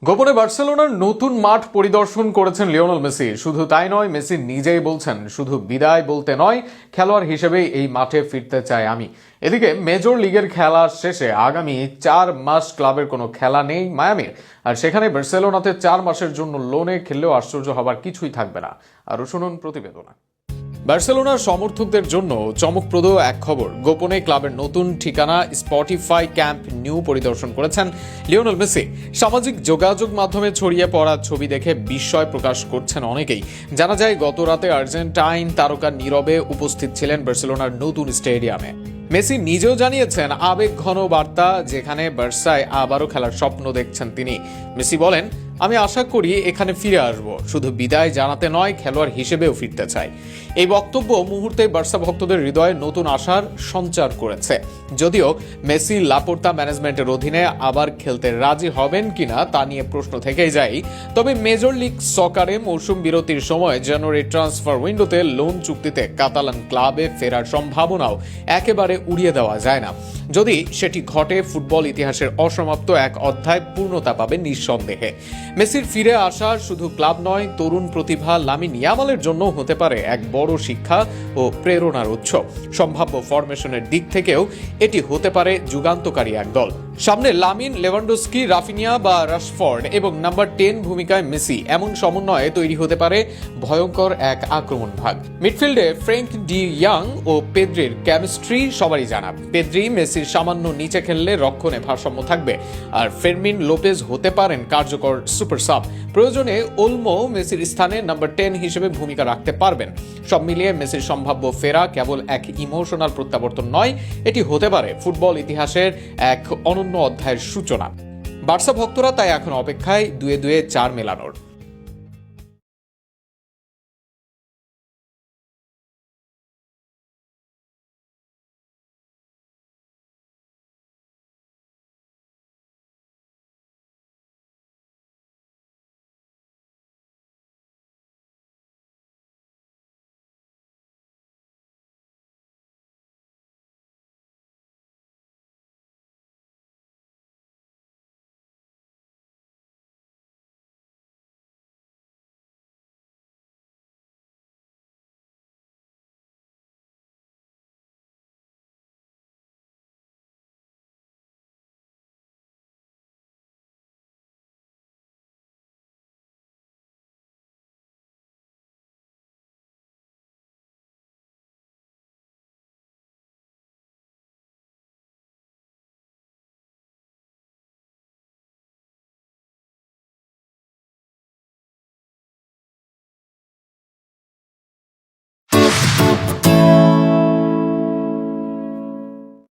গোপনে বার্সেলোনার নতুন মাঠ পরিদর্শন করেছেন লিওনেল মেসি। শুধু তাই নয়, মেসি নিজেই বলছেন শুধু বিদায় বলতে নয়, খেলোয়াড় হিসেবেই এই মাঠে ফিরতে চাই আমি। এদিকে মেজর লিগের খেলা শেষে আগামী 4 মাস ক্লাবের কোনো খেলা নেই মায়ামির, আর সেখানে বার্সেলোনাতে 4 মাসের জন্য লোনে খেললেও আশ্চর্য হবার কিছুই থাকবে না। আরও শুনুন প্রতিবেদনা। বার্সেলোনার সমর্থকদের জন্য চমকপ্রদ এক খবর। গোপনে ক্লাবের নতুন ঠিকানা স্পটিফাই ক্যাম্প নিউ পরিদর্শন করেছেন লিওনেল মেসি। সামাজিক যোগাযোগ মাধ্যমে ছড়িয়ে পড়া ছবি দেখে বিস্ময় প্রকাশ করছেন অনেকেই। জানা যায়, গত রাতে আর্জেন্টাইন তারকা নীরবে উপস্থিত ছিলেন বার্সেলোনার নতুন স্টেডিয়ামে। মেসি নিজেও জানিয়েছেন আবেগ ঘন বার্তা, যেখানে বার্সায় আবারও খেলার স্বপ্ন দেখছেন তিনি। মেসি বলেন, আমি আশা করি এখানে ফিরে আসব, শুধু বিদায় জানাতে নয়, খেলোয়াড় হিসেবেও ফিরতে চাই। এই বক্তব্য মুহূর্তে বার্সা ভক্তদের হৃদয়ে নতুন আশার সঞ্চার করেছে। যদিও মেসি লাপোর্তা ম্যানেজমেন্টের অধীনে আবার খেলতে রাজি হবেন কিনা তা নিয়ে প্রশ্ন থেকেই যায়। তবে মেজর লিগ সকারে মৌসুম বিরতির সময় জানুয়ারি ট্রান্সফার উইন্ডোতে লোন চুক্তিতে কাতালান ক্লাবে ফেরার সম্ভাবনাও একেবারে উড়িয়ে দেওয়া যায় না। যদি সেটি ঘটে, ফুটবল ইতিহাসের অসমাপ্ত এক অধ্যায় পূর্ণতা পাবে নিঃসন্দেহে। মেসির ফিরে আসা শুধু ক্লাব নয়, তরুণ প্রতিভা লামিন ইয়ামালের জন্য হতে পারে এক বড় শিক্ষা ও প্রেরণার উৎস। সম্ভাব্য ফরমেশনের দিক থেকেও এটি হতে পারে যুগান্তকারী এক দল। সামনে লামিন, লেভানডস্কি, রাফিনিয়া বা রাশফোর্ড এবং নাম্বার 10 ভূমিকায় মেসি, এমন সমন্বয়ে তৈরি হতে পারে ভয়ঙ্কর এক আক্রমণ ভাগ। মিডফিল্ডে ফ্রেঙ্ক ডি ইয়াং ও পেদ্রির কেমিস্ট্রি সবারই জানা। পেদ্রি মেসির সামান্য নিচে খেললে রক্ষণে ভারসাম্য থাকবে, আর ফেরমিন লোপেজ হতে পারেন কার্যকর সুপার সাব। প্রয়োজনে ওলমো মেসির স্থানে নাম্বার 10 হিসেবে ভূমিকা রাখতে পারবেন। সব মিলিয়ে মেসির সম্ভাব্য ফেরা কেবল এক ইমোশনাল প্রত্যাবর্তন নয়, এটি হতে পারে ফুটবল ইতিহাসের এক অনন্য অধ্যায়ের সূচনা। বার্সা ভক্তরা তাই এখন অপেক্ষায় 2-2 4 মেলানোর।